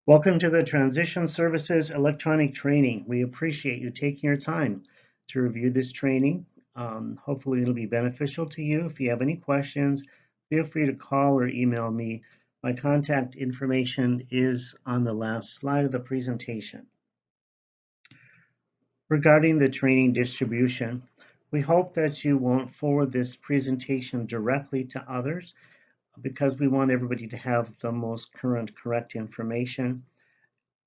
Welcome to the Transition Services Electronic Training. We appreciate you taking your time to review this training. Hopefully it'll be beneficial to you. If you have any questions, feel free to call or email me. My contact information is on the last slide of the presentation. Regarding the training distribution, we hope that you won't forward this presentation directly to others because we want everybody to have the most current, correct information.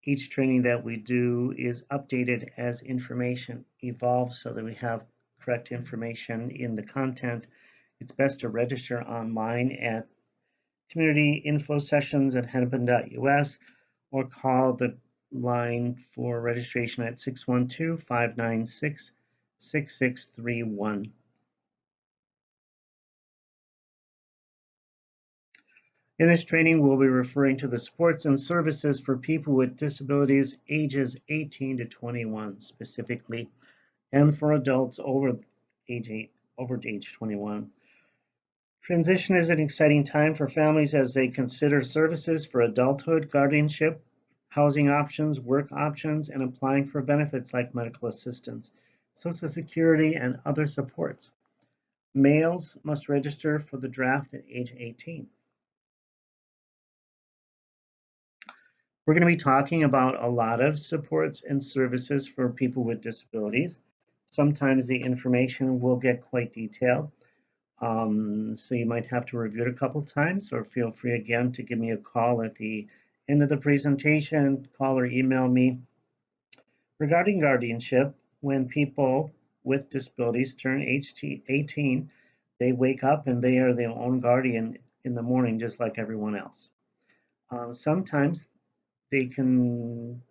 Each training that we do is updated as information evolves so that we have correct information in the content. It's best to register online at community info sessions at hennepin.us or call the line for registration at 612-596-6631. In this training, we'll be referring to the supports and services for people with disabilities ages 18 to 21 specifically, and for adults over age 21. Transition is an exciting time for families as they consider services for adulthood, guardianship, housing options, work options, and applying for benefits like medical assistance, Social Security, and other supports. Males must register for the draft at age 18. We're going to be talking about a lot of supports and services for people with disabilities. Sometimes the information will get quite detailed, so you might have to review it a couple times, or feel free again to give me a call at the end of the presentation, call or email me. Regarding guardianship, when people with disabilities turn age 18, they wake up and they are their own guardian in the morning, just like everyone else. Sometimes they can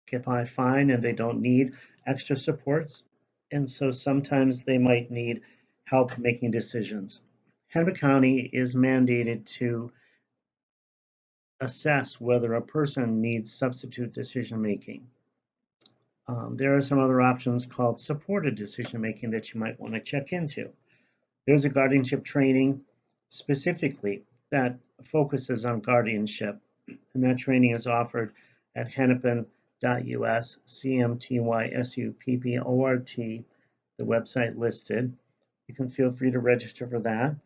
get by fine and they don't need extra supports. And so sometimes they might need help making decisions. Hennepin County is mandated to assess whether a person needs substitute decision making. There are some other options called supported decision making that you might want to check into. There's a guardianship training specifically that focuses on guardianship, and that training is offered at hennepin.us CMTYSUPPORT, the website listed. You can feel free to register for that.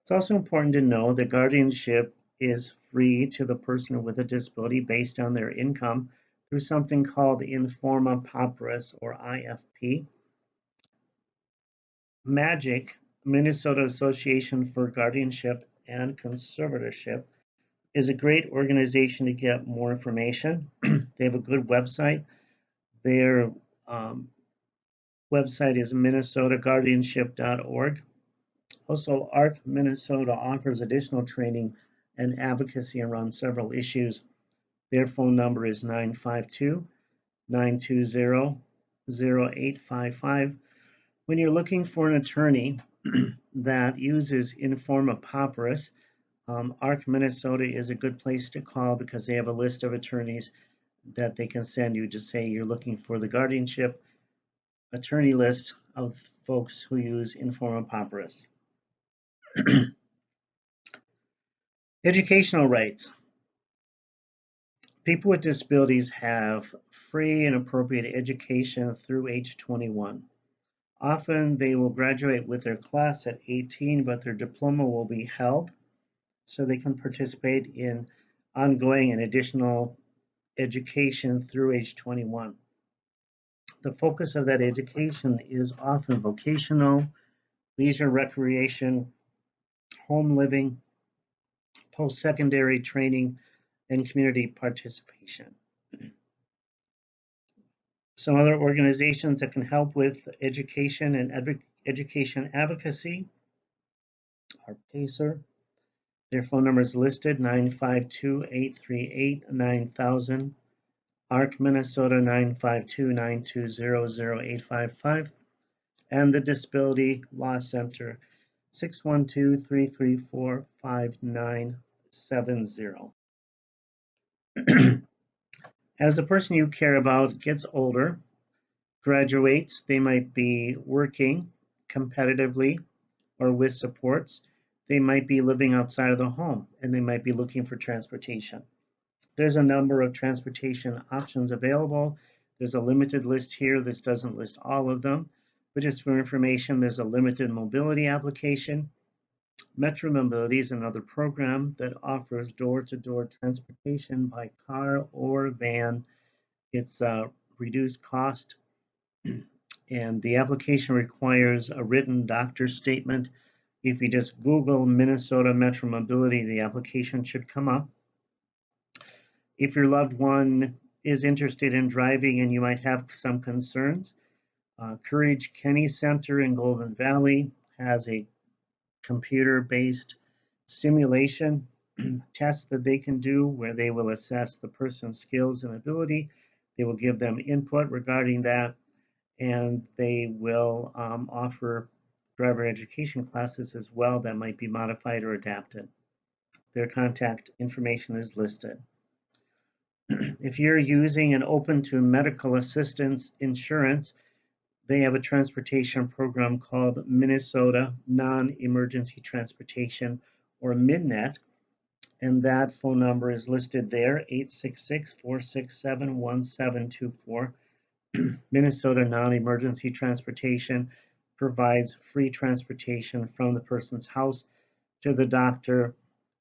It's also important to know that guardianship is free to the person with a disability based on their income through something called Informa Pauperis, or IFP. MAGIC, Minnesota Association for Guardianship and Conservatorship, is a great organization to get more information. They have a good website. Their website is minnesotaguardianship.org. Also, ARC Minnesota offers additional training and advocacy around several issues. Their phone number is 952-920-0855. When you're looking for an attorney that uses Informa Pauperis, ARC Minnesota is a good place to call because they have a list of attorneys that they can send you to say you're looking for the guardianship attorney list of folks who use Informa Pauperis. Educational rights. People with disabilities have free and appropriate education through age 21. Often they will graduate with their class at 18, but their diploma will be held so they can participate in ongoing and additional education through age 21. The focus of that education is often vocational, leisure recreation, home living, post-secondary training, and community participation. Some other organizations that can help with education and education advocacy are PACER. Their phone number is listed, 952-838-9000. ARC Minnesota, 952-920-0855. And the Disability Law Center, 612-334-5970. As the person you care about gets older, graduates, they might be working competitively or with supports. They might be living outside of the home and they might be looking for transportation. There's a number of transportation options available. There's a limited list here. This doesn't list all of them, but just for information, there's a limited mobility application. Metro Mobility is another program that offers door-to-door transportation by car or van. It's a reduced cost, and the application requires a written doctor's statement. If you just Google Minnesota Metro Mobility, the application should come up. If your loved one is interested in driving and you might have some concerns, Courage Kenny Center in Golden Valley has a computer-based simulation test that they can do where they will assess the person's skills and ability. They will give them input regarding that, and they will offer driver education classes as well that might be modified or adapted. Their contact information is listed. If you're using and open to medical assistance insurance, they have a transportation program called Minnesota Non-Emergency Transportation, or MidNet, and that phone number is listed there, 866-467-1724. Minnesota Non-Emergency Transportation provides free transportation from the person's house to the doctor,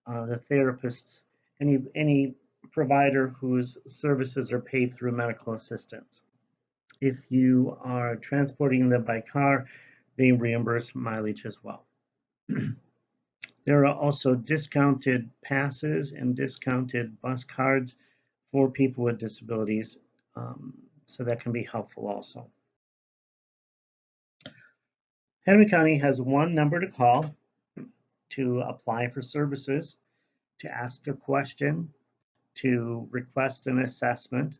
the therapists, any provider whose services are paid through medical assistance. If you are transporting them by car, they reimburse mileage as well. There are also discounted passes and discounted bus cards for people with disabilities, so that can be helpful also. Henry County has one number to call to apply for services, to ask a question, to request an assessment.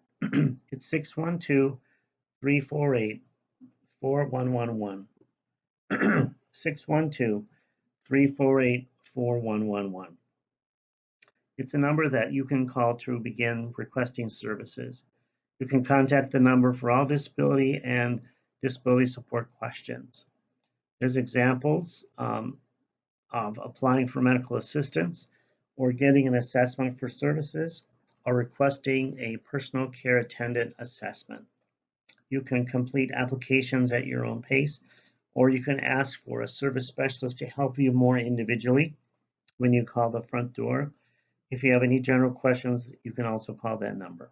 It's 612-348-4111. 612-348-4111. It's a number that you can call to begin requesting services. You can contact the number for all disability and disability support questions. There's examples of applying for medical assistance, or getting an assessment for services, or requesting a personal care attendant assessment. You can complete applications at your own pace, or you can ask for a service specialist to help you more individually when you call the front door. If you have any general questions, you can also call that number.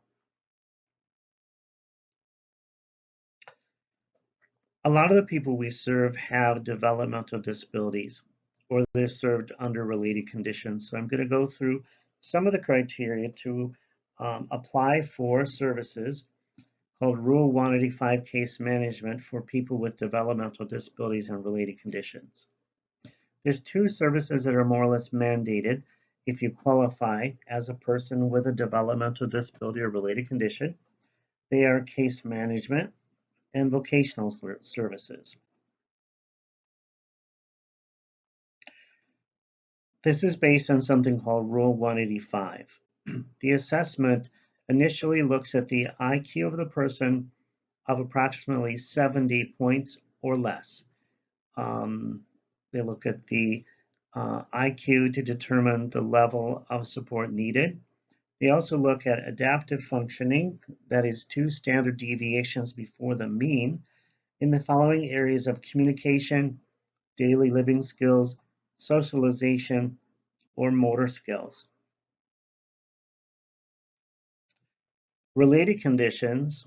A lot of the people we serve have developmental disabilities, or they're served under related conditions. So I'm going to go through some of the criteria to apply for services called Rule 185 case management for people with developmental disabilities and related conditions. There's two services that are more or less mandated if you qualify as a person with a developmental disability or related condition. They are case management and vocational services. This is based on something called Rule 185. The assessment initially looks at the IQ of the person of approximately 70 points or less. They look at the IQ to determine the level of support needed. They also look at adaptive functioning, that is 2 standard deviations before the mean, in the following areas of communication, daily living skills, socialization, or motor skills. Related conditions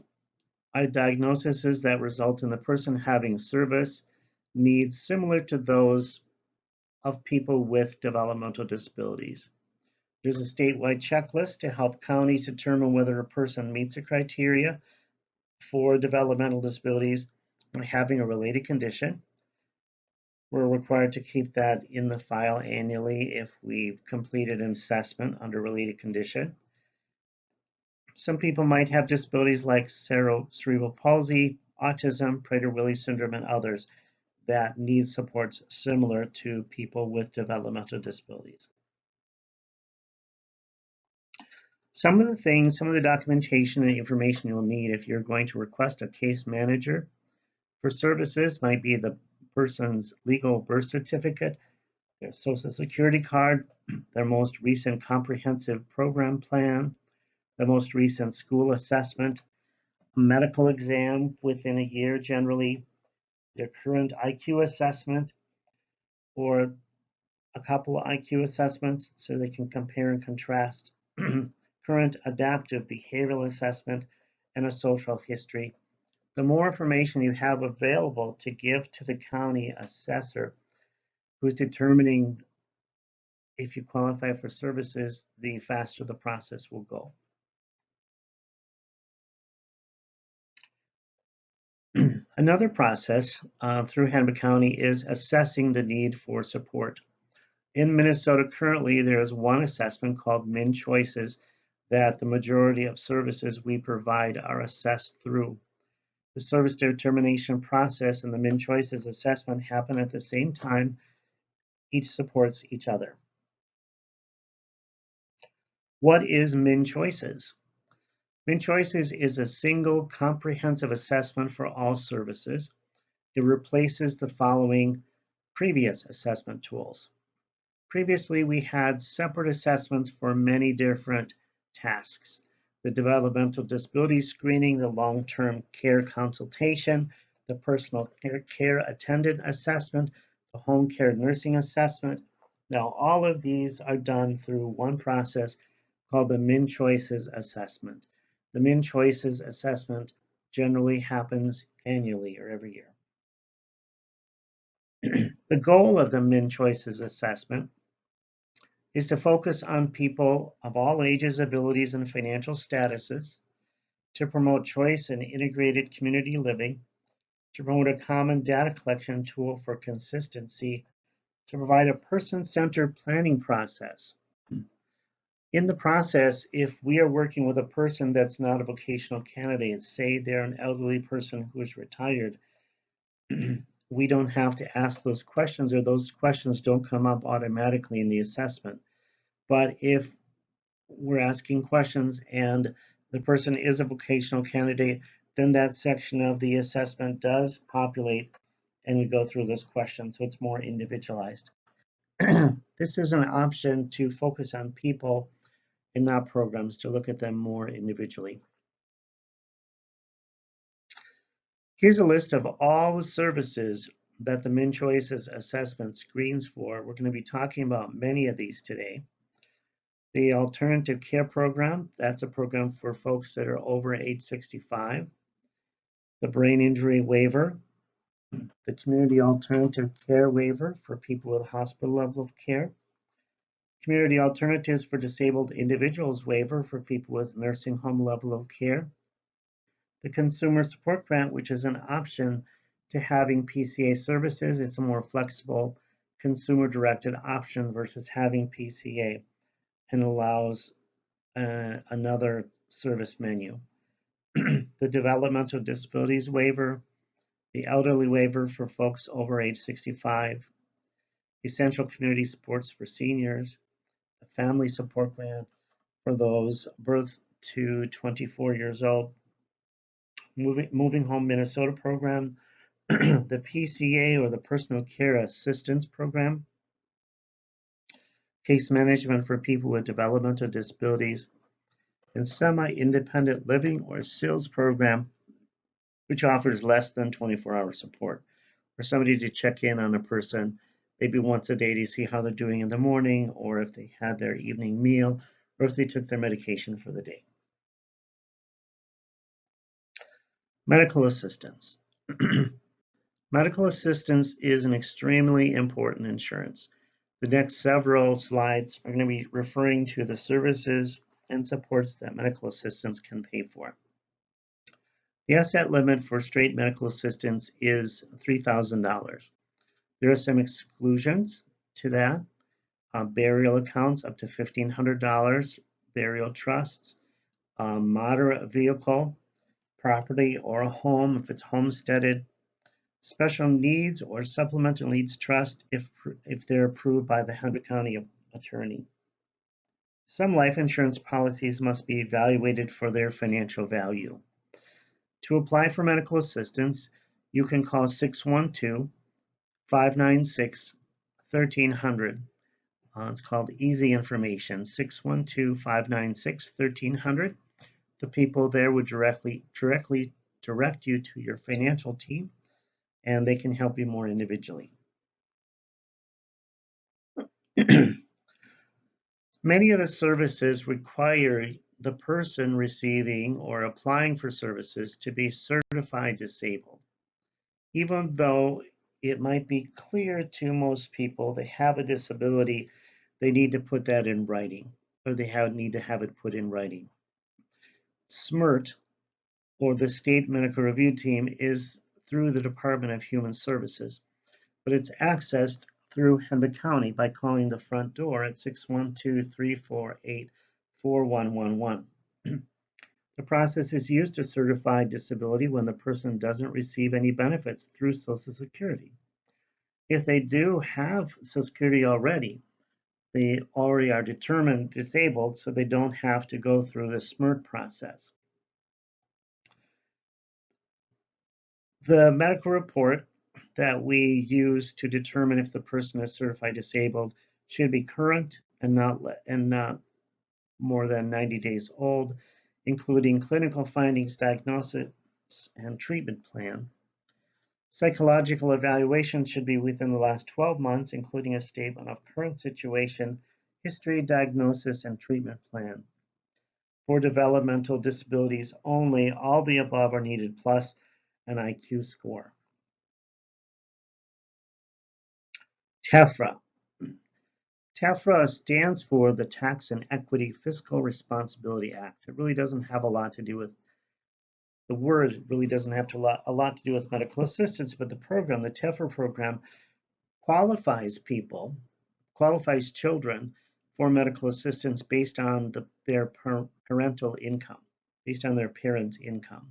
are diagnoses that result in the person having service needs similar to those of people with developmental disabilities. There's a statewide checklist to help counties determine whether a person meets the criteria for developmental disabilities and having a related condition. We're required to keep that in the file annually if we've completed an assessment under related condition. Some people might have disabilities like cerebral palsy, autism, Prader-Willi syndrome, and others that need supports similar to people with developmental disabilities. Some of the documentation and information you'll need if you're going to request a case manager for services might be the person's legal birth certificate, their social security card, their most recent comprehensive program plan, the most recent school assessment, a medical exam within a year generally, their current IQ assessment, or a couple of IQ assessments so they can compare and contrast, current adaptive behavioral assessment, and a social history. The more information you have available to give to the county assessor who's determining if you qualify for services, the faster the process will go. Another process through Hennepin County is assessing the need for support. In Minnesota currently, there is one assessment called Min Choices that the majority of services we provide are assessed through. The service determination process and the Min Choices assessment happen at the same time. Each supports each other. What is Min Choices? Min Choices is a single comprehensive assessment for all services. It replaces the following previous assessment tools. Previously, we had separate assessments for many different tasks. The developmental disability screening, the long-term care consultation, the personal care attendant assessment, the home care nursing assessment. Now, all of these are done through one process called the Min Choices assessment. The Min Choices assessment generally happens annually or every year. The goal of the Min Choices assessment is to focus on people of all ages, abilities, and financial statuses, to promote choice and integrated community living, to promote a common data collection tool for consistency, to provide a person-centered planning process. In the process, if we are working with a person that's not a vocational candidate, say they're an elderly person who is retired, we don't have to ask those questions, or those questions don't come up automatically in the assessment. But if we're asking questions and the person is a vocational candidate, then that section of the assessment does populate and we go through those questions, so it's more individualized. This is an option to focus on people and not programs, to look at them more individually. Here's a list of all the services that the Min Choices assessment screens for. We're going to be talking about many of these today. The Alternative Care Program, that's a program for folks that are over age 65. The Brain Injury Waiver, the Community Alternative Care Waiver for people with hospital level of care, Community Alternatives for Disabled Individuals Waiver for people with nursing home level of care, the Consumer Support Grant, which is an option to having PCA services. It's a more flexible consumer-directed option versus having PCA, and allows another service menu. The Developmental Disabilities Waiver, the Elderly Waiver for folks over age 65, Essential Community Supports for seniors, the Family Support Grant for those birth to 24 years old, Moving Home Minnesota program, the PCA or the Personal Care Assistance Program, Case Management for people with developmental disabilities, and Semi-Independent Living or SILS program, which offers less than 24-hour support for somebody to check in on a person maybe once a day to see how they're doing in the morning, or if they had their evening meal, or if they took their medication for the day. Medical assistance. Medical assistance is an extremely important insurance. The next several slides are going to be referring to the services and supports that medical assistance can pay for. The asset limit for straight medical assistance is $3,000. There are some exclusions to that. Burial accounts up to $1,500, burial trusts, moderate vehicle, property or a home if it's homesteaded, special needs or supplemental needs trust if they're approved by the Hennepin County attorney. Some life insurance policies must be evaluated for their financial value. To apply for medical assistance, you can call 612-596-1300. It's called Easy Information, 612-596-1300. The people there would directly direct you to your financial team, and they can help you more individually. Many of the services require the person receiving or applying for services to be certified disabled. Even though it might be clear to most people they have a disability, they need to put that in writing, or they need to have it put in writing. SMRT, or the State Medical Review Team, is through the Department of Human Services, but it's accessed through Hennepin County by calling the front door at 612-348-4111. The process is used to certify disability when the person doesn't receive any benefits through Social Security. If they do have Social Security already, they already are determined disabled, so they don't have to go through the SMRT process. The medical report that we use to determine if the person is certified disabled should be current and not more than 90 days old, including clinical findings, diagnosis, and treatment plan. Psychological evaluation should be within the last 12 months, including a statement of current situation, history, diagnosis, and treatment plan. For developmental disabilities only, all the above are needed, plus an IQ score. TEFRA. TEFRA stands for the Tax and Equity Fiscal Responsibility Act. It really doesn't have a lot to do with, the word really doesn't have a lot to do with medical assistance, but the program, the TEFRA program, qualifies children for medical assistance based on their parental income, based on their parents' income.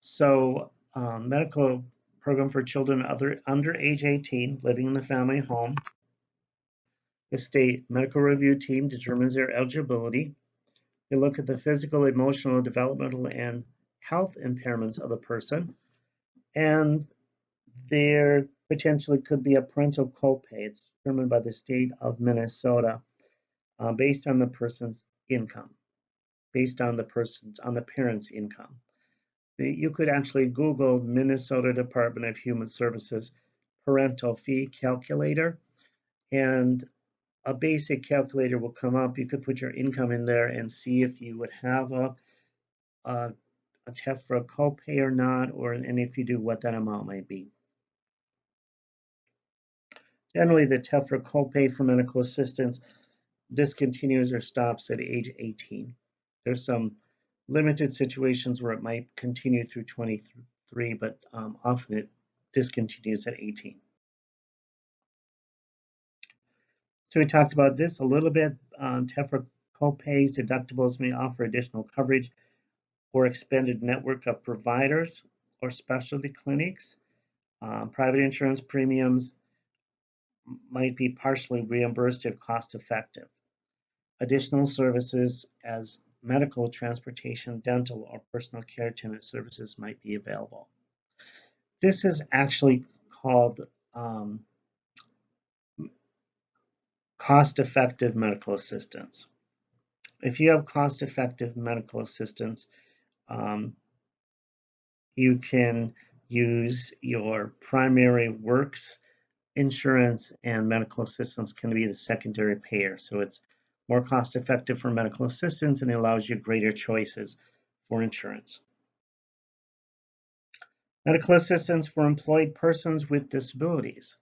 So medical program for children under age 18 living in the family home. The state medical review team determines their eligibility. They look at the physical, emotional, developmental, and health impairments of the person. And there potentially could be a parental copay. It's determined by the state of Minnesota based on the person's income, based on the parent's income. You could actually Google Minnesota Department of Human Services Parental Fee Calculator, and a basic calculator will come up. You could put your income in there and see if you would have a TEFRA copay or not, and if you do, what that amount might be. Generally, the TEFRA copay for medical assistance discontinues or stops at age 18. There's some limited situations where it might continue through 23, but often it discontinues at 18. So we talked about this a little bit. TEFRA copays, deductibles may offer additional coverage or expanded network of providers or specialty clinics. Private insurance premiums might be partially reimbursed if cost effective. Additional services as medical, transportation, dental, or personal care attendant services might be available. This is actually called cost-effective medical assistance. If you have cost-effective medical assistance, you can use your primary works insurance, and medical assistance can be the secondary payer. So it's more cost-effective for medical assistance, and it allows you greater choices for insurance. Medical assistance for employed persons with disabilities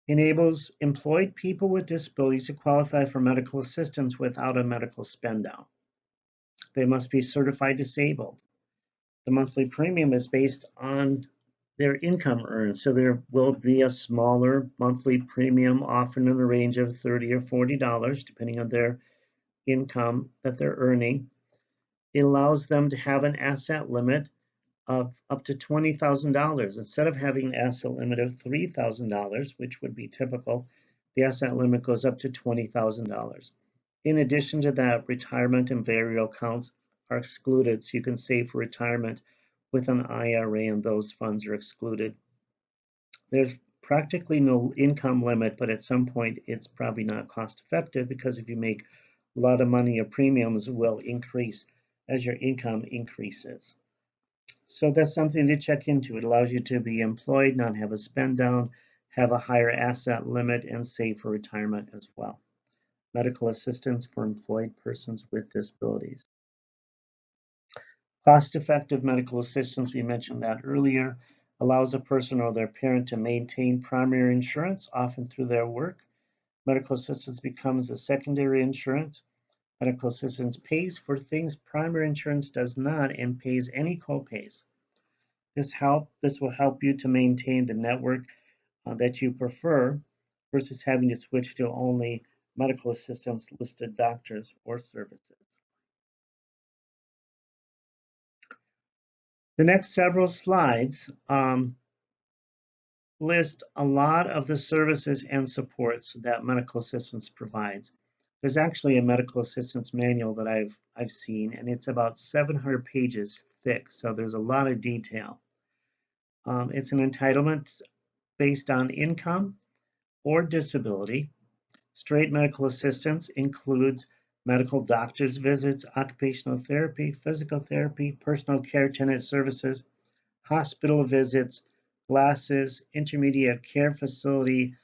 enables employed people with disabilities to qualify for medical assistance without a medical spend down. They must be certified disabled. The monthly premium is based on their income earned, so there will be a smaller monthly premium, often in the range of $30 or $40, depending on their income that they're earning. It allows them to have an asset limit of up to $20,000. Instead of having an asset limit of $3,000, which would be typical, the asset limit goes up to $20,000. In addition to that, retirement and burial accounts are excluded, so you can save for retirement with an IRA, and those funds are excluded. There's practically no income limit, but at some point it's probably not cost effective, because if you make a lot of money, your premiums will increase as your income increases. So that's something to check into. It allows you to be employed, not have a spend down, have a higher asset limit, and save for retirement as well. Medical assistance for employed persons with disabilities. Cost-effective medical assistance, we mentioned that earlier, allows a person or their parent to maintain primary insurance, often through their work. Medical assistance becomes a secondary insurance. Medical assistance pays for things primary insurance does not and pays any copays. This will help you to maintain the network that you prefer versus having to switch to only medical assistance listed doctors or services. The next several slides list a lot of the services and supports that medical assistance provides. There's actually a medical assistance manual that I've seen, and it's about 700 pages thick, so there's a lot of detail. It's an entitlement based on income or disability. Straight medical assistance includes medical doctor's visits, occupational therapy, physical therapy, personal care attendant services, hospital visits, glasses, intermediate care facility,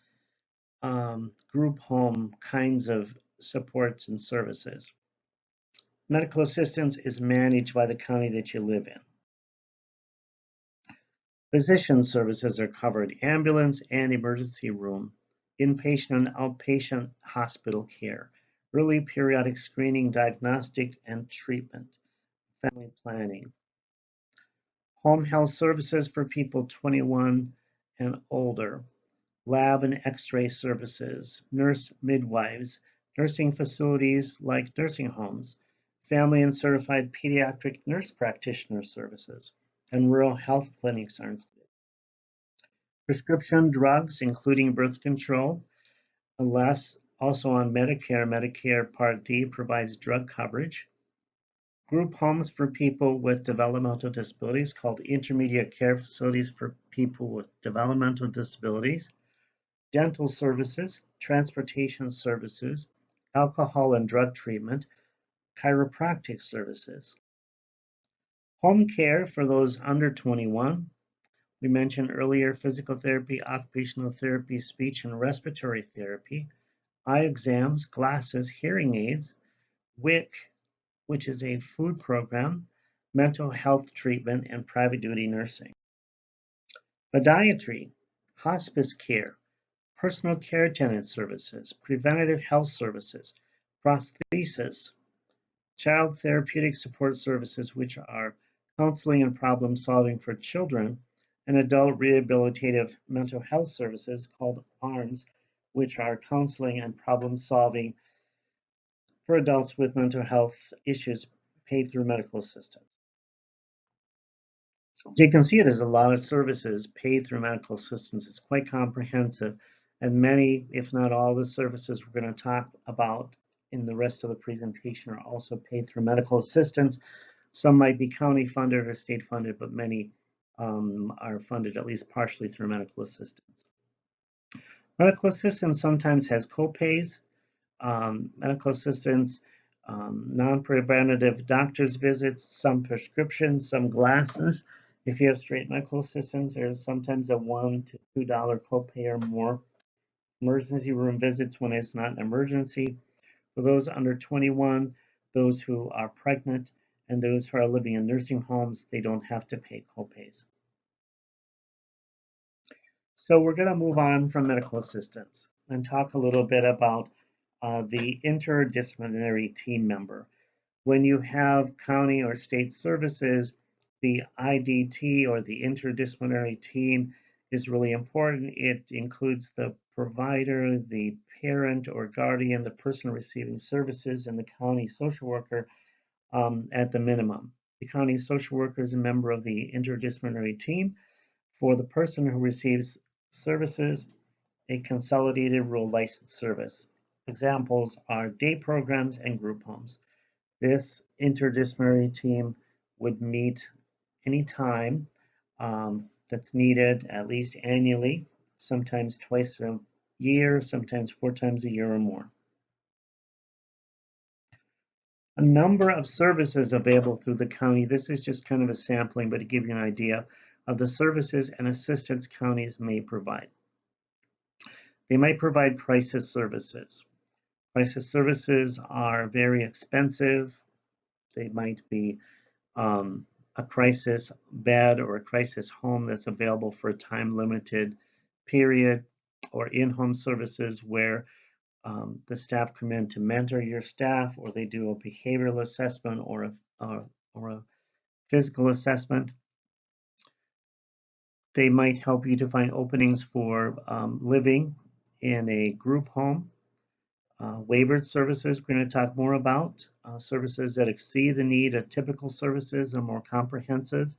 group home kinds of supports and services. Medical assistance is managed by the county that you live in. Physician services are covered, ambulance and emergency room, inpatient and outpatient hospital care, early periodic screening, diagnostic and treatment, family planning. Home health services for people 21 and older, lab and x-ray services, nurse midwives, nursing facilities like nursing homes, family and certified pediatric nurse practitioner services, and rural health clinics are included. Prescription drugs, including birth control, unless also on Medicare. Medicare Part D provides drug coverage. Group homes for people with developmental disabilities called intermediate care facilities for people with developmental disabilities. Dental services, transportation services, alcohol and drug treatment, chiropractic services. Home care for those under 21. We mentioned earlier physical therapy, occupational therapy, speech and respiratory therapy, eye exams, glasses, hearing aids, WIC, which is a food program, mental health treatment, and private duty nursing. Podiatry, hospice care, personal care attendant services, preventative health services, prosthesis, child therapeutic support services, which are counseling and problem solving for children, and adult rehabilitative mental health services called ARMS, which are counseling and problem solving for adults with mental health issues paid through medical assistance. So you can see there's a lot of services paid through medical assistance. It's quite comprehensive, and many, if not all, the services we're going to talk about in the rest of the presentation are also paid through medical assistance. Some might be county funded or state funded, but many are funded at least partially through medical assistance. Medical assistance sometimes has co-pays. Medical assistance, non-preventative doctor's visits, some prescriptions, some glasses. If you have straight medical assistance, there's sometimes a $1 to $2 copay or more. Emergency room visits when it's not an emergency. For those under 21, those who are pregnant, and those who are living in nursing homes, they don't have to pay copays. So we're going to move on from medical assistance and talk a little bit about the interdisciplinary team member. When you have county or state services, the IDT or the interdisciplinary team is really important. It includes the provider, the parent or guardian, the person receiving services, and the county social worker at the minimum. The county social worker is a member of the interdisciplinary team. For the person who receives services, a consolidated rural license service. Examples are day programs and group homes. This interdisciplinary team would meet anytime that's needed, at least annually, sometimes twice a year, sometimes 4 times a year or more. A number of services available through the county. This is just kind of a sampling, but to give you an idea of the services and assistance counties may provide. They might provide crisis services. Crisis services are very expensive. They might be a crisis bed or a crisis home that's available for a time limited period, or in-home services where the staff come in to mentor your staff, or they do a behavioral assessment or a physical assessment. They might help you to find openings for living in a group home. Waivered services, we're going to talk more about. Services that exceed the need of typical services and more comprehensive.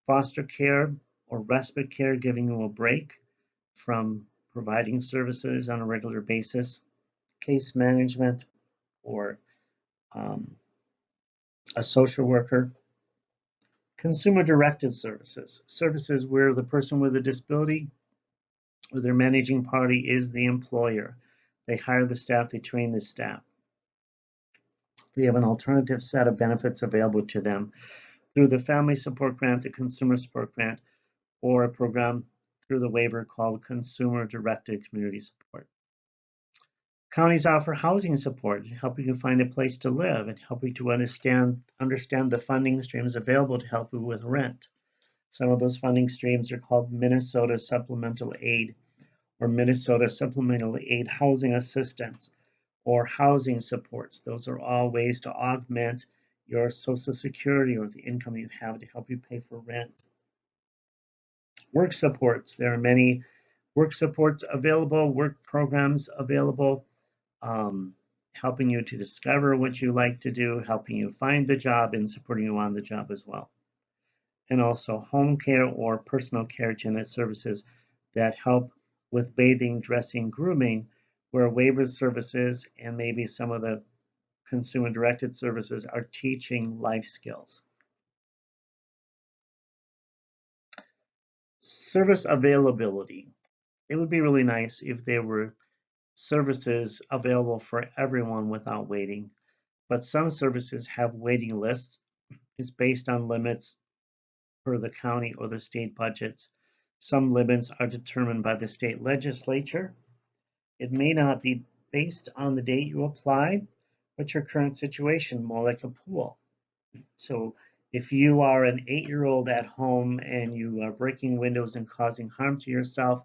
Foster care or respite care, giving you a break from providing services on a regular basis. Case management or um, a social worker. Consumer-directed services, services where the person with a disability or their managing party is the employer. They hire the staff, they train the staff. They have an alternative set of benefits available to them through the Family Support Grant, the Consumer Support Grant, or a program through the waiver called Consumer-Directed Community Support. Counties offer housing support, helping you find a place to live and help you to understand the funding streams available to help you with rent. Some of those funding streams are called Minnesota Supplemental Aid or Minnesota Supplemental Aid Housing Assistance or housing supports. Those are all ways to augment your Social Security or the income you have to help you pay for rent. Work supports. There are many work supports available, work programs available, helping you to discover what you like to do, helping you find the job, and supporting you on the job as well. And also home care or personal care tenant services that help with bathing, dressing, grooming, where waiver services and maybe some of the consumer-directed services are teaching life skills. Service availability. It would be really nice if there were services available for everyone without waiting, but some services have waiting lists. It's based on limits per the county or the state budgets. Some limits are determined by the state legislature. It may not be based on the date you applied, but your current situation, more like a pool. So if you are an 8-year-old at home and you are breaking windows and causing harm to yourself,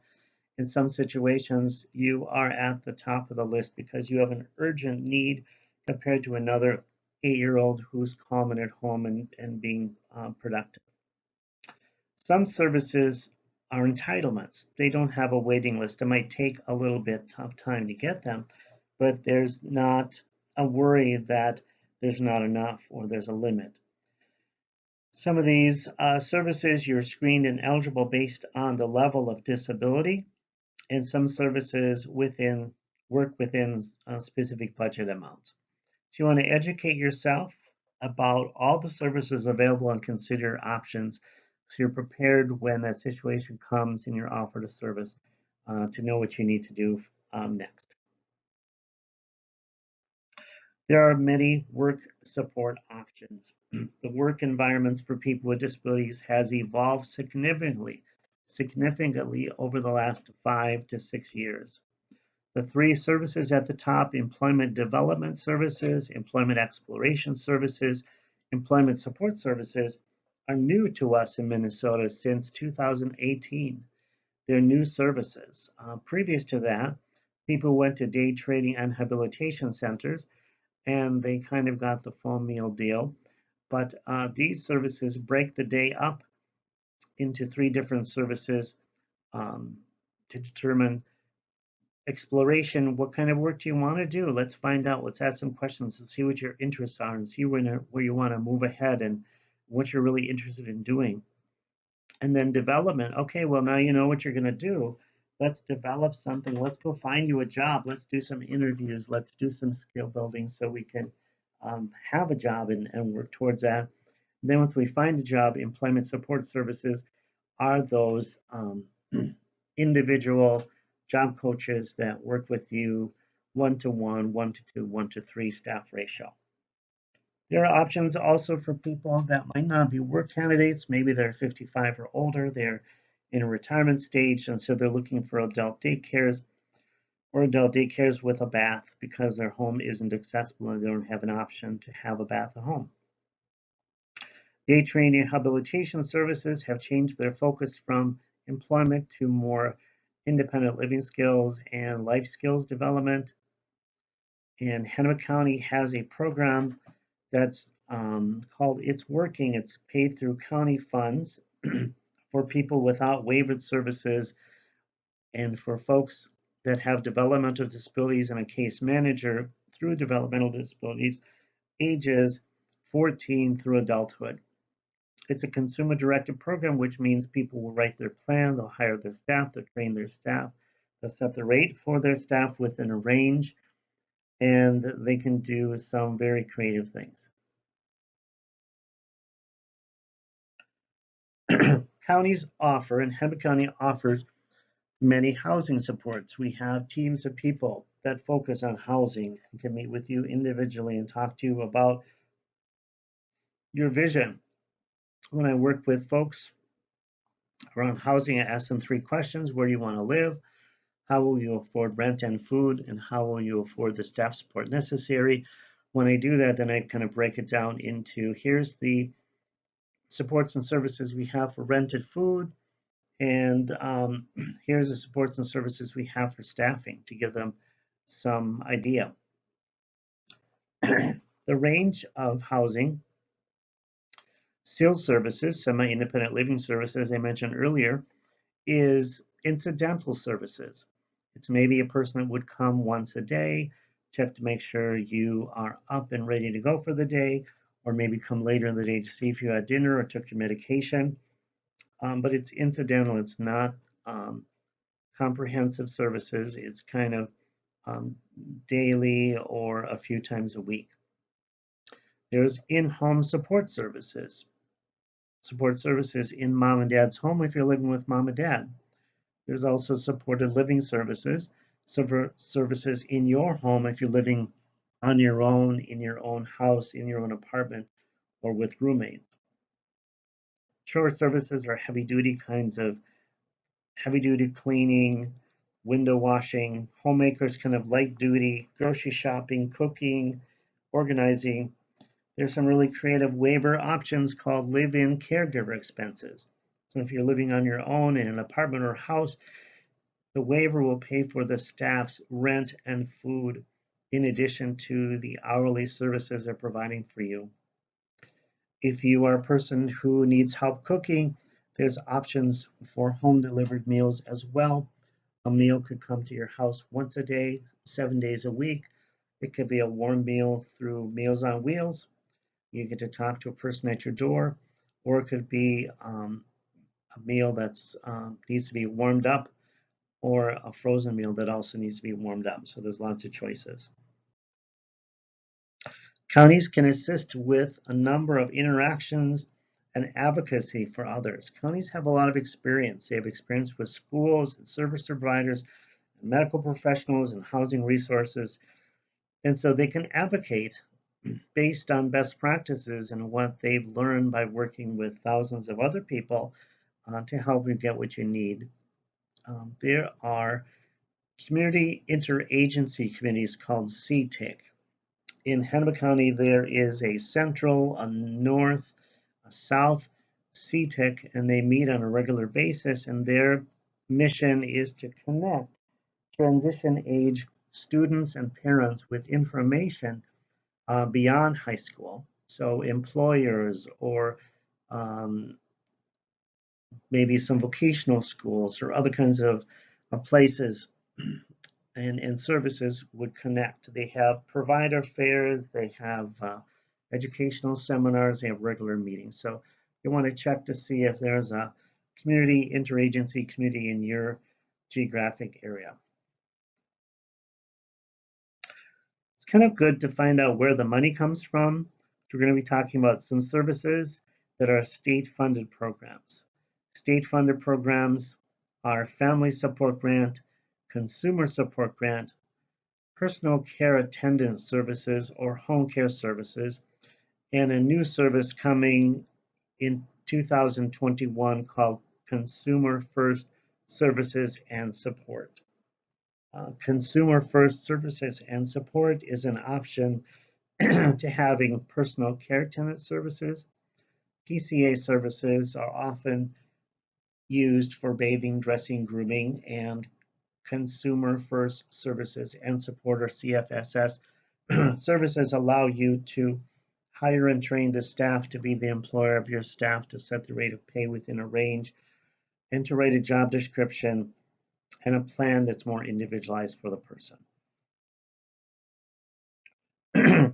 in some situations, you are at the top of the list because you have an urgent need compared to another 8-year-old who's calm and at home and being productive. Some services are entitlements. They don't have a waiting list. It might take a little bit of time to get them, but there's not a worry that there's not enough or there's a limit. Some of these services, you're screened and eligible based on the level of disability, and some services work within specific budget amounts. So you want to educate yourself about all the services available and consider options so you're prepared when that situation comes and you're offered a service to know what you need to do next. There are many work support options. The work environments for people with disabilities has evolved significantly over the last 5 to 6 years. The 3 services at the top, employment development services, employment exploration services, employment support services, are new to us in Minnesota since 2018. They're new services. Previous to that, people went to day trading and habilitation centers, and they kind of got the full meal deal. But these services break the day up into 3 different services to determine exploration. What kind of work do you want to do? Let's find out. Let's ask some questions and see what your interests are and see where you want to move ahead and what you're really interested in doing. And then development. Okay, well, now you know what you're going to do. Let's develop something. Let's go find you a job. Let's do some interviews. Let's do some skill building so we can have a job and work towards that. And then once we find a job, employment support services are those individual job coaches that work with you 1-to-1, 1-to-2, 1-to-3 staff ratio. There are options also for people that might not be work candidates. Maybe they're 55 or older, they're in a retirement stage, and so they're looking for adult daycares or adult daycares with a bath because their home isn't accessible and they don't have an option to have a bath at home. Day training and habilitation services have changed their focus from employment to more independent living skills and life skills development. And Hennepin County has a program that's called It's Working. It's paid through county funds for people without waivered services and for folks that have developmental disabilities and a case manager through developmental disabilities, ages 14 through adulthood. It's a consumer-directed program, which means people will write their plan, they'll hire their staff, they'll train their staff, they'll set the rate for their staff within a range, and they can do some very creative things. Counties offer, and Hennepin County offers many housing supports. We have teams of people that focus on housing and can meet with you individually and talk to you about your vision. When I work with folks around housing, I ask them 3 questions: where do you want to live? How will you afford rent and food? And how will you afford the staff support necessary? When I do that, then I kind of break it down into here's the supports and services we have for rented food, and here's the supports and services we have for staffing to give them some idea. The range of housing, skilled services, semi-independent living services, as I mentioned earlier, is incidental services. It's maybe a person that would come once a day, check to make sure you are up and ready to go for the day, or maybe come later in the day to see if you had dinner or took your medication. But it's incidental, it's not comprehensive services. It's kind of daily or a few times a week. There's in-home support services. Support services in mom and dad's home if you're living with mom and dad. There's also supported living services, services in your home if you're living on your own, in your own house, in your own apartment, or with roommates. Chore services are heavy-duty kinds of heavy-duty cleaning, window washing. Homemakers kind of light-duty, grocery shopping, cooking, organizing. There's some really creative waiver options called live-in caregiver expenses. So if you're living on your own in an apartment or house, the waiver will pay for the staff's rent and food in addition to the hourly services they're providing for you. If you are a person who needs help cooking, there's options for home delivered meals as well. A meal could come to your house once a day, 7 days a week. It could be a warm meal through Meals on Wheels. You get to talk to a person at your door, or it could be a meal that's needs to be warmed up, or a frozen meal that also needs to be warmed up. So there's lots of choices. Counties can assist with a number of interactions and advocacy for others. Counties have a lot of experience. They have experience with schools and service providers, and medical professionals and housing resources. And so they can advocate based on best practices and what they've learned by working with thousands of other people to help you get what you need. There are community interagency committees called CTIC. In Hennepin County, there is a central, a north, a south CTIC, and they meet on a regular basis, and their mission is to connect transition age students and parents with information beyond high school. So employers or maybe some vocational schools or other kinds of places and services would connect. They have provider fairs, they have educational seminars, they have regular meetings. So you want to check to see if there's a community interagency committee in your geographic area. It's kind of good to find out where the money comes from. So we're going to be talking about some services that are state-funded programs. State-funded programs are Family Support Grant, Consumer Support Grant, Personal Care Attendant Services or Home Care Services, and a new service coming in 2021 called Consumer First Services and Support. Consumer First Services and Support is an option to having personal care tenant services. PCA services are often used for bathing, dressing, grooming, and Consumer First Services and Support, or CFSS, services allow you to hire and train the staff to be the employer of your staff, to set the rate of pay within a range, and to write a job description and a plan that's more individualized for the person.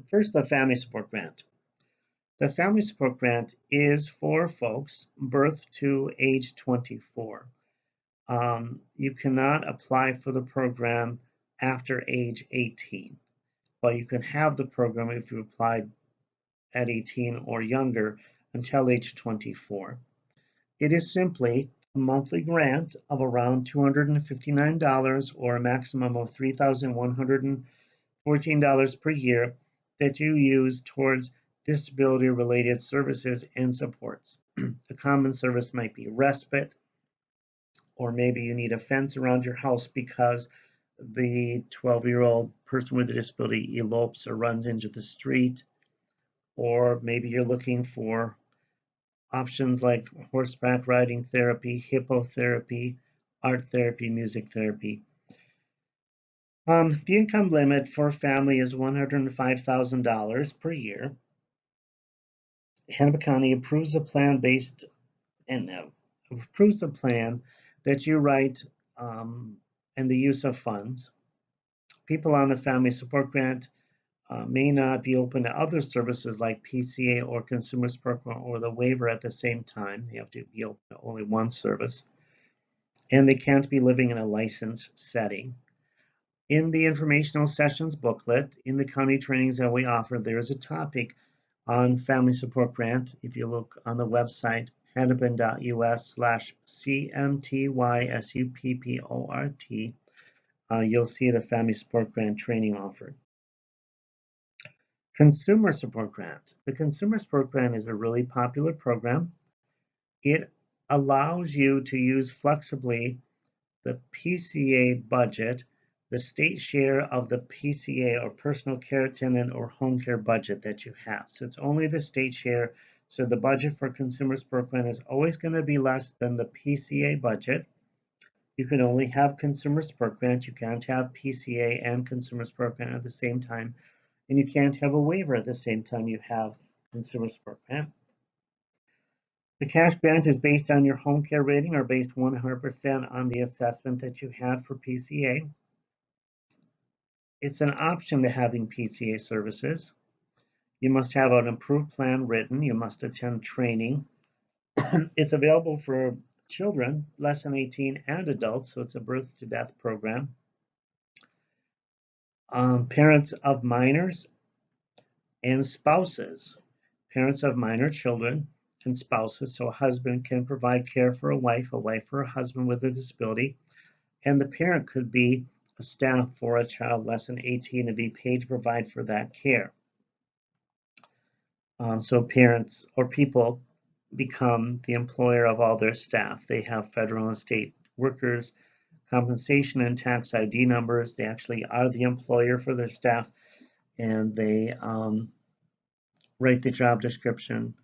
First, the Family Support Grant. The Family Support Grant is for folks birth to age 24. You cannot apply for the program after age 18, but you can have the program if you applied at 18 or younger until age 24. It is simply a monthly grant of around $259 or a maximum of $3,114 per year that you use towards disability-related services and supports. A common service might be respite, or maybe you need a fence around your house because the 12-year-old person with a disability elopes or runs into the street, or maybe you're looking for options like horseback riding therapy, hippotherapy, art therapy, music therapy. The income limit for a family is $105,000 per year. Hennepin County approves a plan approves a plan that you write and the use of funds. People on the Family Support Grant may not be open to other services like PCA or Consumer Support Grant or the waiver at the same time. They have to be open to only one service. And they can't be living in a licensed setting. In the informational sessions booklet, in the county trainings that we offer, there is a topic on Family Support Grant. If you look on the website, hennepin.us/CMTYSUPPORT, you'll see the Family Support Grant training offered. Consumer Support Grant. The Consumer Support Grant is a really popular program. It allows you to use flexibly the PCA budget, the state share of the PCA or personal care attendant or home care budget that you have. So it's only the state share. So the budget for Consumer Support Grant is always going to be less than the PCA budget. You can only have Consumer Support Grant. You can't have PCA and Consumer Support Grant at the same time. And you can't have a waiver at the same time you have Consumer Support Grant. The cash grant is based on your home care rating or based 100% on the assessment that you had for PCA. It's an option to having PCA services. You must have an approved plan written. You must attend training. It's available for children less than 18 and adults, so it's a birth to death program. Parents of minors and spouses. Parents of minor children and spouses, so a husband can provide care for a wife for a husband with a disability, and the parent could be a staff for a child less than 18 and be paid to provide for that care. So parents or people become the employer of all their staff. They have federal and state workers, compensation and tax ID numbers. They actually are the employer for their staff, and they write the job description,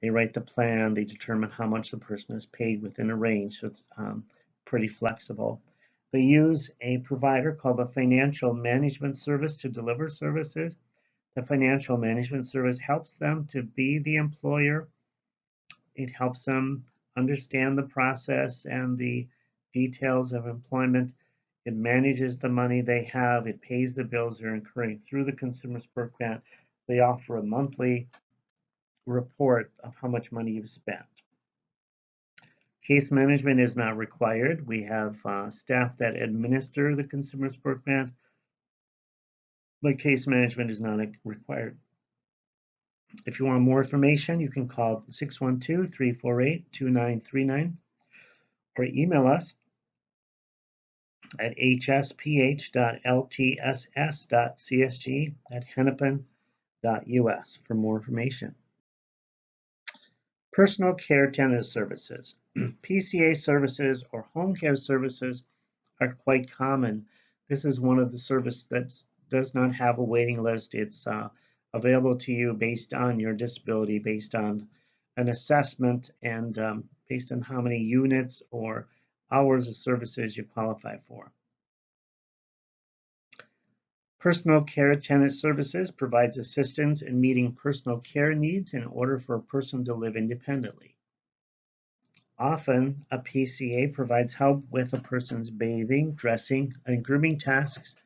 they write the plan, they determine how much the person is paid within a range, so it's pretty flexible. They use a provider called a financial management service to deliver services. The financial management service helps them to be the employer. It helps them understand the process and the details of employment. It manages the money they have. It pays the bills they're incurring through the Consumer Support Grant. They offer a monthly report of how much money you've spent. Case management is not required. We have staff that administer the Consumer Support Grant, but case management is not required. If you want more information, you can call 612-348-2939 or email us at hsph.ltss.csg@hennepin.us. for more information. Personal care attendant services. PCA services or home care services are quite common. This is one of the services that does not have a waiting list. It's available to you based on your disability, based on an assessment, and based on how many units or hours of services you qualify for. Personal care attendant services provides assistance in meeting personal care needs in order for a person to live independently. Often, a PCA provides help with a person's bathing, dressing, and grooming tasks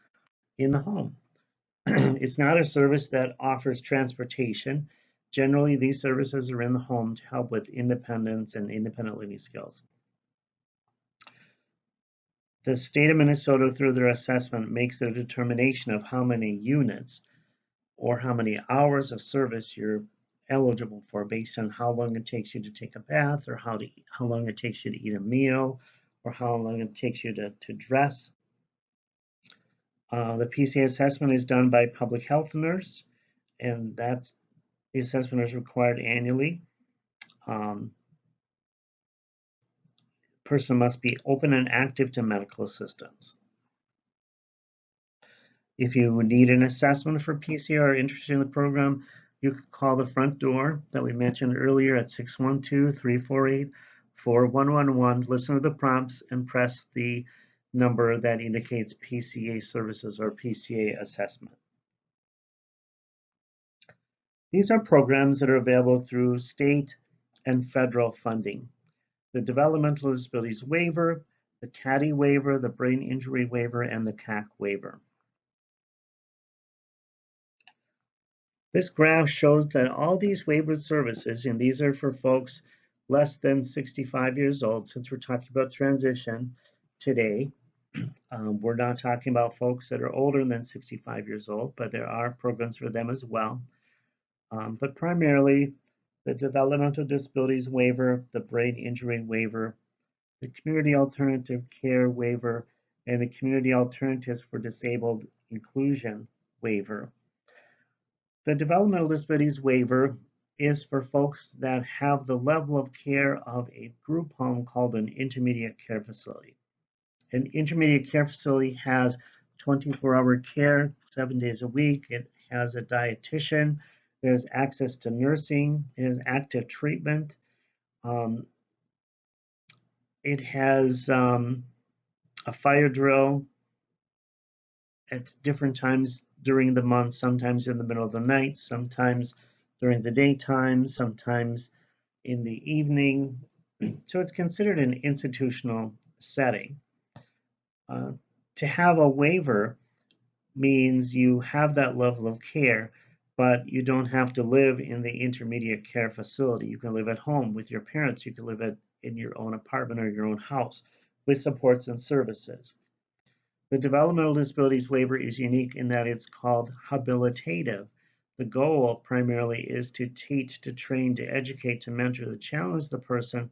in the home. It's not a service that offers transportation. Generally, these services are in the home to help with independence and independent living skills. The state of Minnesota, through their assessment, makes a determination of how many units or how many hours of service you're eligible for based on how long it takes you to take a bath, or how long it takes you to eat a meal, or how long it takes you to dress. The PCA assessment is done by public health nurse, and the assessment is required annually. Person must be open and active to medical assistance. If you need an assessment for PCA or are interested in the program, you can call the front door that we mentioned earlier at 612-348-4111. Listen to the prompts and press the number that indicates PCA services or PCA assessment. These are programs that are available through state and federal funding. The Developmental Disabilities Waiver, the CADI waiver, the Brain Injury Waiver, and the CAC waiver. This graph shows that all these waivered services, and these are for folks less than 65 years old, since we're talking about transition today. We're not talking about folks that are older than 65 years old, but there are programs for them as well. But primarily, the Developmental Disabilities Waiver, the Brain Injury Waiver, the Community Alternative Care Waiver, and the Community Alternatives for Disabled Inclusion Waiver. The Developmental Disabilities Waiver is for folks that have the level of care of a group home called an intermediate care facility. An intermediate care facility has 24-hour care, 7 days a week. It has a dietitian. There's access to nursing. It has active treatment. It has a fire drill at different times during the month, sometimes in the middle of the night, sometimes during the daytime, sometimes in the evening. So it's considered an institutional setting. To have a waiver means you have that level of care, but you don't have to live in the intermediate care facility. You can live at home with your parents. You can live in your own apartment or your own house with supports and services. The Developmental Disabilities Waiver is unique in that it's called habilitative. The goal primarily is to teach, to train, to educate, to mentor, to challenge the person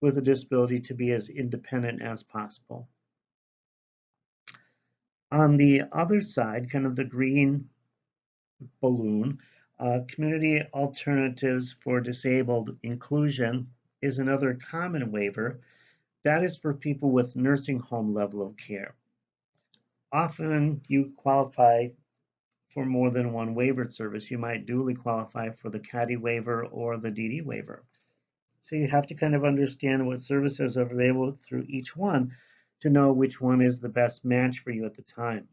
with a disability to be as independent as possible. On the other side, kind of the green balloon, Community Alternatives for Disabled Inclusion is another common waiver. That is for people with nursing home level of care. Often you qualify for more than one waivered service. You might duly qualify for the CADI waiver or the DD waiver. So you have to kind of understand what services are available through each one to know which one is the best match for you at the time.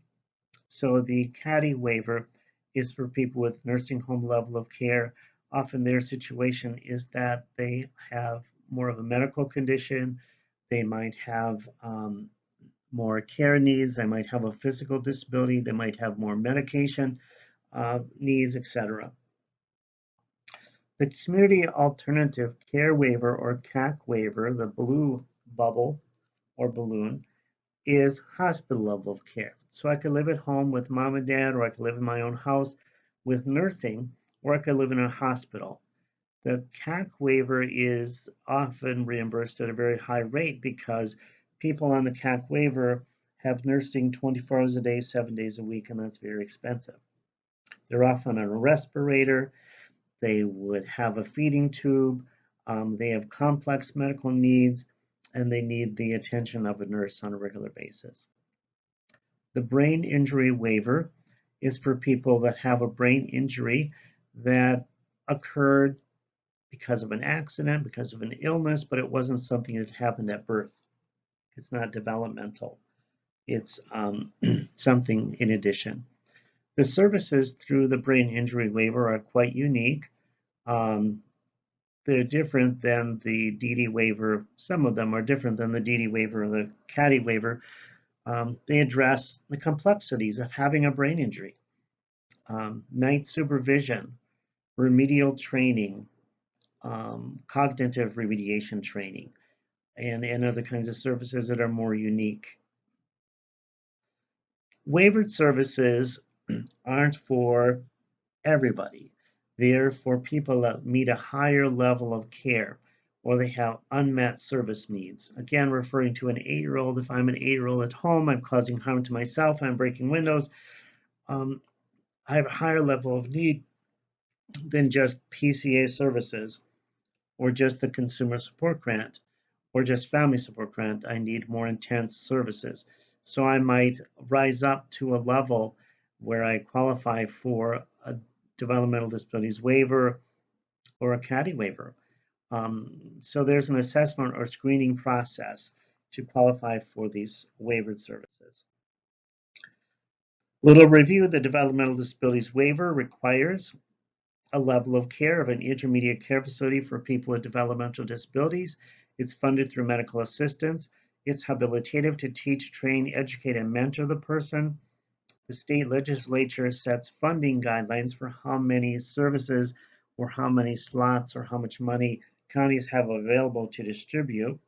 So the CADI waiver is for people with nursing home level of care. Often their situation is that they have more of a medical condition. They might have more care needs. They might have a physical disability. They might have more medication needs, etc. The Community Alternative Care Waiver or CAC waiver, the blue bubble or balloon, is hospital level of care. So I could live at home with mom and dad, or I could live in my own house with nursing, or I could live in a hospital. The CAC waiver is often reimbursed at a very high rate because people on the CAC waiver have nursing 24 hours a day, 7 days a week, and that's very expensive. They're often on a respirator. They would have a feeding tube. They have complex medical needs, and they need the attention of a nurse on a regular basis. The brain injury waiver is for people that have a brain injury that occurred because of an accident, because of an illness, but it wasn't something that happened at birth. It's not developmental. It's something in addition. The services through the brain injury waiver are quite unique. They're different than the DD waiver. Some of them are different than the DD waiver or the CADI waiver. They address the complexities of having a brain injury, night supervision, remedial training, cognitive remediation training, and other kinds of services that are more unique. Waivered services aren't for everybody. They're for people that meet a higher level of care or they have unmet service needs. Again, referring to an 8-year-old, if I'm an 8-year-old at home, I'm causing harm to myself, I'm breaking windows, I have a higher level of need than just PCA services or just the consumer support grant or just family support grant. I need more intense services. So I might rise up to a level where I qualify for a developmental disabilities waiver or a CADI waiver. So there's an assessment or screening process to qualify for these waivered services. Little review: the developmental disabilities waiver requires a level of care of an intermediate care facility for people with developmental disabilities. It's funded through medical assistance. It's habilitative to teach, train, educate, and mentor the person. The state legislature sets funding guidelines for how many services or how many slots or how much money counties have available to distribute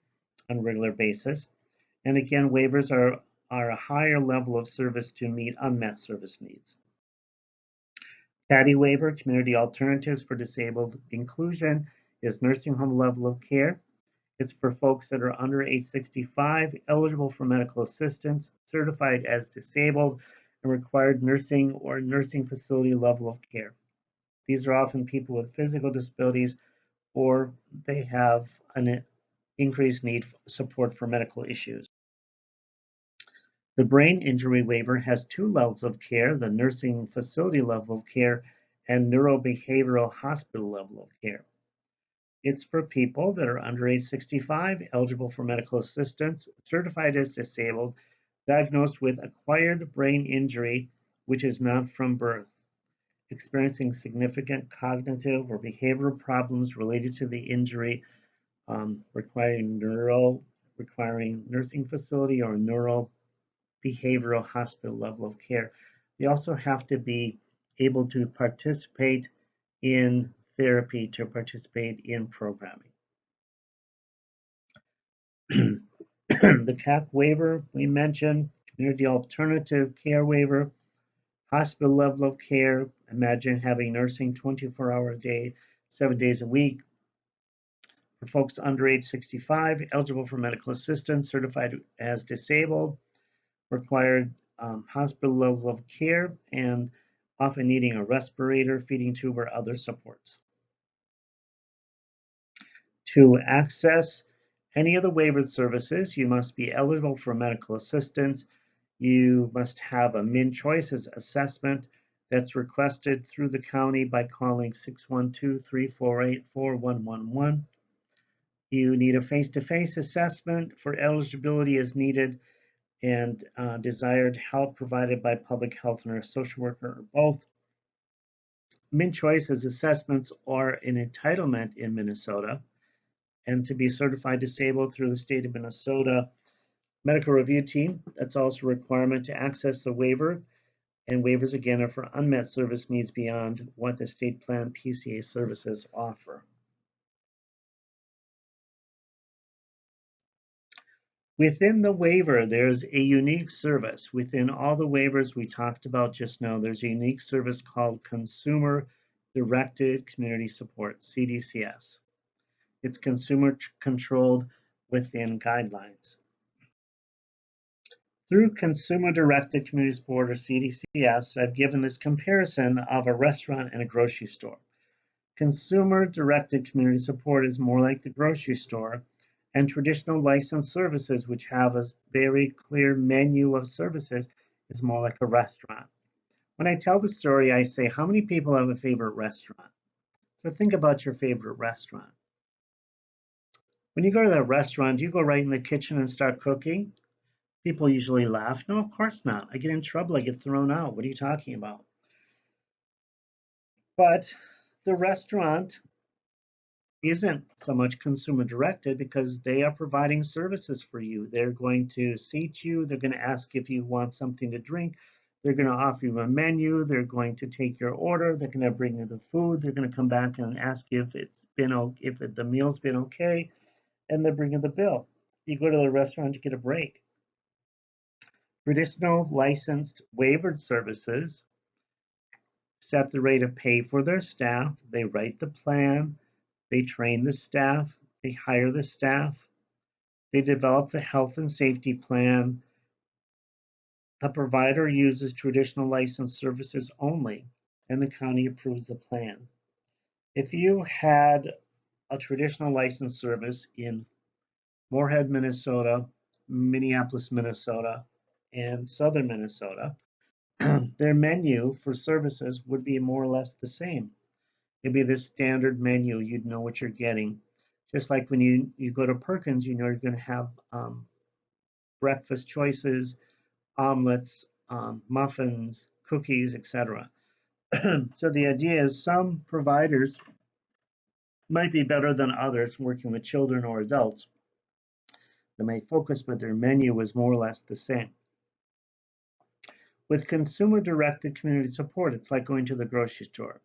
on a regular basis. And again, waivers are a higher level of service to meet unmet service needs. CADI waiver, community alternatives for disabled inclusion, is nursing home level of care. It's for folks that are under age 65, eligible for medical assistance, certified as disabled, and required nursing or nursing facility level of care. These are often people with physical disabilities or they have an increased need for support for medical issues. The brain injury waiver has 2 levels of care: the nursing facility level of care and neurobehavioral hospital level of care. It's for people that are under age 65, eligible for medical assistance, certified as disabled, diagnosed with acquired brain injury, which is not from birth, experiencing significant cognitive or behavioral problems related to the injury, requiring nursing facility or neurobehavioral hospital level of care. They also have to be able to participate in therapy, to participate in programming. The CAC waiver we mentioned, community alternative care waiver, hospital level of care. Imagine having nursing 24-hour a day, 7 days a week. For folks under age 65, eligible for medical assistance, certified as disabled, required hospital level of care, and often needing a respirator, feeding tube, or other supports. To access any of the waivered services, you must be eligible for medical assistance. You must have a min-choices assessment that's requested through the county by calling 612-348-4111. You need a face-to-face assessment for eligibility as needed, and desired help provided by public health nurse, social worker, or both. Min-choices assessments are an entitlement in Minnesota, and to be certified disabled through the state of Minnesota medical review team, that's also a requirement to access the waiver. And waivers again are for unmet service needs beyond what the state plan PCA services offer. Within the waiver, there's a unique service. Within all the waivers we talked about just now, there's a unique service called Consumer Directed Community Support, CDCS. It's consumer controlled within guidelines. Through Consumer-Directed Community Support, or CDCS, I've given this comparison of a restaurant and a grocery store. Consumer-directed community support is more like the grocery store, and traditional licensed services, which have a very clear menu of services, is more like a restaurant. When I tell the story, I say, how many people have a favorite restaurant? So think about your favorite restaurant. When you go to that restaurant, do you go right in the kitchen and start cooking? People usually laugh. No, of course not. I get in trouble. I get thrown out. What are you talking about? But the restaurant isn't so much consumer directed because they are providing services for you. They're going to seat you. They're going to ask if you want something to drink. They're going to offer you a menu. They're going to take your order. They're going to bring you the food. They're going to come back and ask you if the meal's been okay, and they're bringing the bill. You go to the restaurant to get a break. Traditional licensed waivered services set the rate of pay for their staff. They write the plan. They train the staff, they hire the staff, they develop the health and safety plan. The provider uses traditional licensed services only, and the county approves the plan. If you had a traditional licensed service in Moorhead, Minnesota, Minneapolis, Minnesota, and southern Minnesota, their menu for services would be more or less the same. It'd be the standard menu. You'd know what you're getting. Just like when you go to Perkins, you know you're going to have breakfast choices, omelets, muffins, cookies, etc. So the idea is some providers might be better than others working with children or adults. They may focus, but their menu is more or less the same. With consumer-directed community support, it's like going to the grocery store.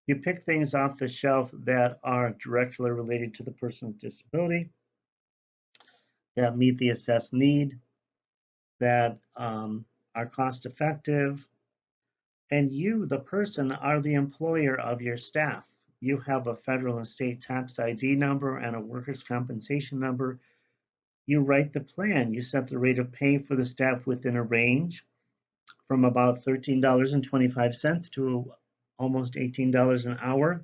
You pick things off the shelf that are directly related to the person with disability, that meet the assessed need, that are cost effective, and you, the person, are the employer of your staff. You have a federal and state tax ID number and a workers' compensation number. You write the plan. You set the rate of pay for the staff within a range from about $13.25 to almost $18 an hour.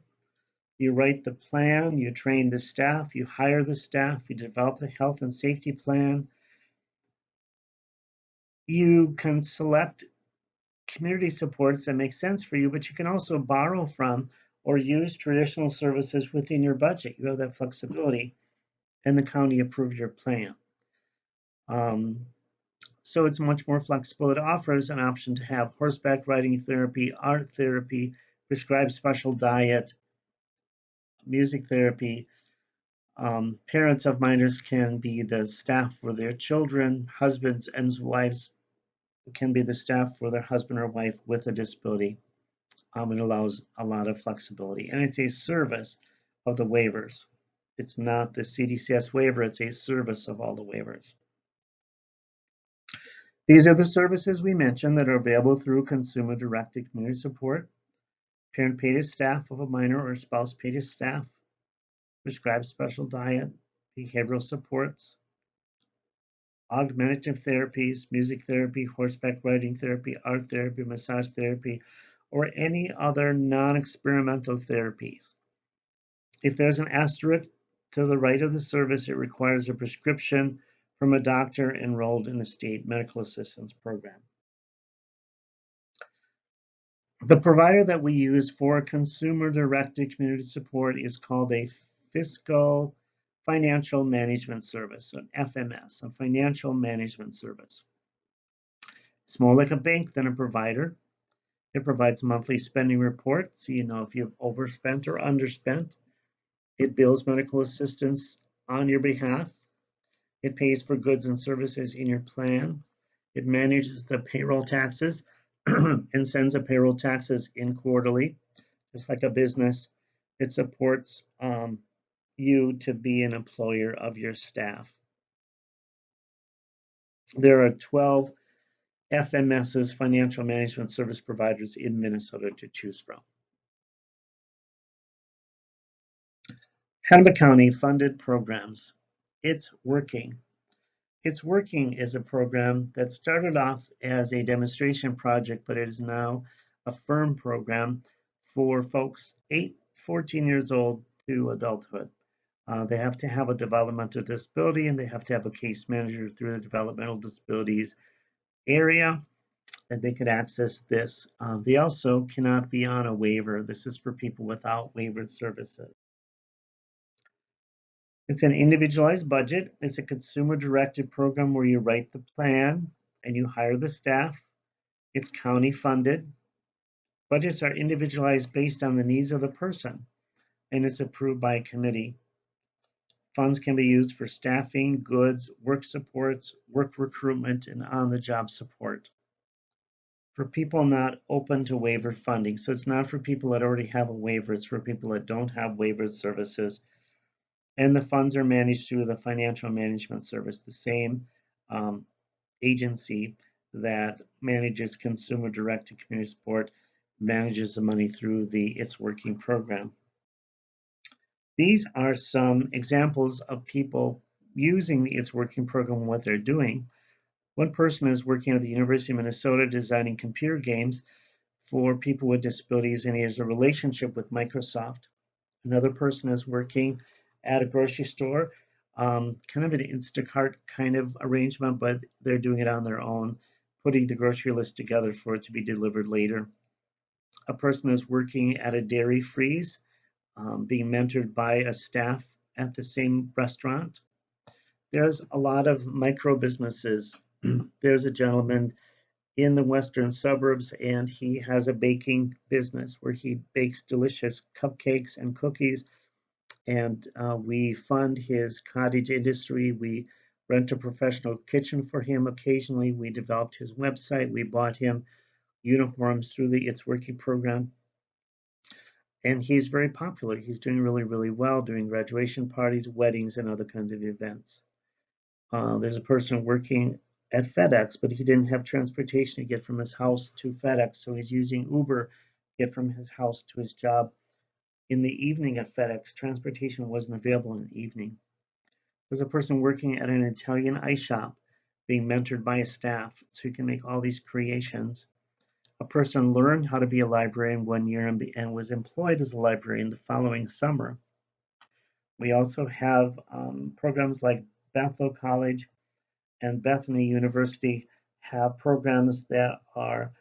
You write the plan, you train the staff, you hire the staff, you develop the health and safety plan. You can select community supports that make sense for you, but you can also borrow from or use traditional services within your budget. You have that flexibility, and the county approves your plan. So it's much more flexible. It offers an option to have horseback riding therapy, art therapy, prescribed special diet, music therapy. Parents of minors can be the staff for their children. Husbands and wives can be the staff for their husband or wife with a disability. It allows a lot of flexibility, and it's a service of the waivers. It's not the CDCS waiver, it's a service of all the waivers. These are the services we mentioned that are available through consumer-directed community support. Parent paid as staff of a minor or spouse paid as staff, prescribed special diet, behavioral supports, augmentative therapies, music therapy, horseback riding therapy, art therapy, massage therapy, or any other non-experimental therapies. If there's an asterisk to the right of the service, it requires a prescription from a doctor enrolled in the state medical assistance program. The provider that we use for consumer-directed community support is called a fiscal financial management service, an FMS, a financial management service. It's more like a bank than a provider. It provides monthly spending reports, so you know if you've overspent or underspent. It bills medical assistance on your behalf. It pays for goods and services in your plan. It manages the payroll taxes and sends the payroll taxes in quarterly, just like a business. It supports you to be an employer of your staff. There are 12 FMS's, financial management service providers in Minnesota, to choose from. Hennepin County funded programs. It's working. It's Working is a program that started off as a demonstration project, but it is now a firm program for folks 14 years old to adulthood. They have to have a developmental disability and they have to have a case manager through the developmental disabilities area, and they could access this. They also cannot be on a waiver. This is for people without waivered services. It's an individualized budget. It's a consumer-directed program where you write the plan and you hire the staff. It's county funded. Budgets are individualized based on the needs of the person, and it's approved by a committee. Funds can be used for staffing, goods, work supports, work recruitment, and on-the-job support. For people not open to waiver funding, so it's not for people that already have a waiver, it's for people that don't have waiver services. And the funds are managed through the Financial Management Service, the same agency that manages consumer direct to community support, manages the money through the It's Working program. These are some examples of people using the It's Working program and what they're doing. One person is working at the University of Minnesota designing computer games for people with disabilities, and he has a relationship with Microsoft. Another person is working at a grocery store, kind of an Instacart kind of arrangement, but they're doing it on their own, putting the grocery list together for it to be delivered later. A person is working at a dairy freeze, being mentored by a staff at the same restaurant. There's a lot of micro businesses. There's a gentleman in the western suburbs, and he has a baking business where he bakes delicious cupcakes and cookies, and we fund his cottage industry. We rent a professional kitchen for him occasionally. We developed his website. We bought him uniforms through the It's Working program. And he's very popular. He's doing really, really well, doing graduation parties, weddings, and other kinds of events. There's a person working at FedEx, but he didn't have transportation to get from his house to FedEx, so he's using Uber to get from his house to his job. In the evening at FedEx, transportation wasn't available in the evening. There's a person working at an Italian ice shop, being mentored by a staff, so he can make all these creations. A person learned how to be a librarian 1 year and was employed as a librarian the following summer. We also have programs like Bethel College and Bethany University have programs that are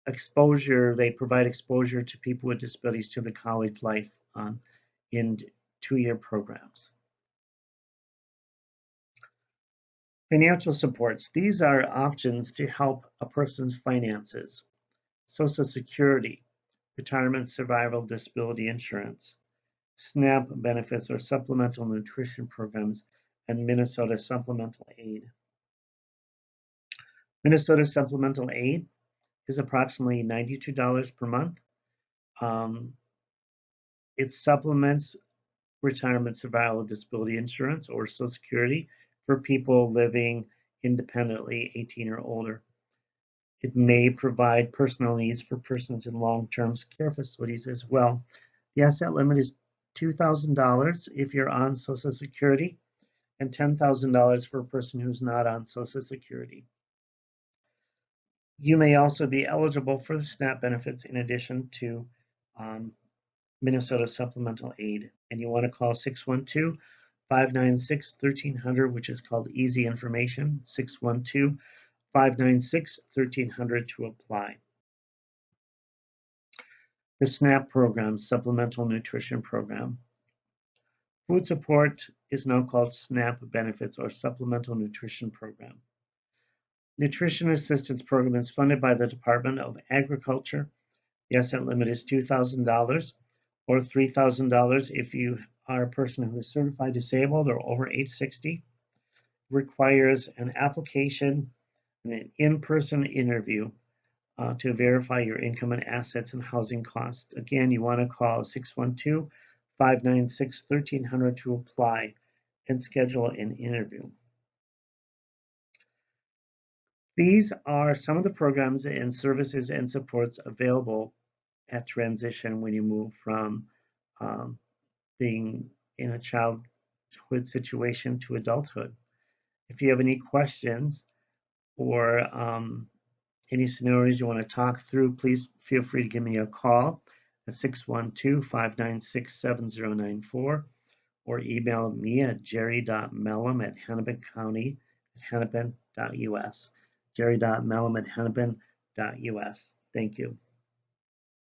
exposure. They provide exposure to people with disabilities to the college life in 2-year programs. Financial supports. These are options to help a person's finances. Social Security, retirement survival disability insurance, SNAP benefits or supplemental nutrition programs, and Minnesota Supplemental Aid. Minnesota Supplemental Aid is approximately $92 per month. It supplements retirement survival disability insurance or Social Security for people living independently 18 or older. It may provide personal needs for persons in long-term care facilities as well. The asset limit is $2,000 if you're on Social Security and $10,000 for a person who's not on Social Security. You may also be eligible for the SNAP benefits in addition to Minnesota Supplemental Aid, and you want to call 612-596-1300, which is called Easy Information, 612-596-1300 to apply. The SNAP program, Supplemental Nutrition Program. Food support is now called SNAP benefits or Supplemental Nutrition Program. Nutrition Assistance Program is funded by the Department of Agriculture. The asset limit is $2,000 or $3,000 if you are a person who is certified disabled or over age 60. Requires an application and an in-person interview to verify your income and assets and housing costs. Again, you want to call 612-596-1300 to apply and schedule an interview. These are some of the programs and services and supports available at transition when you move from being in a child situation to adulthood. If you have any questions or any scenarios you want to talk through, please feel free to give me a call at 612-596-7094 or email me at jerry.mellum@hennepincounty@hennepin.us. jerry.mellum@hennepin.us. Thank you.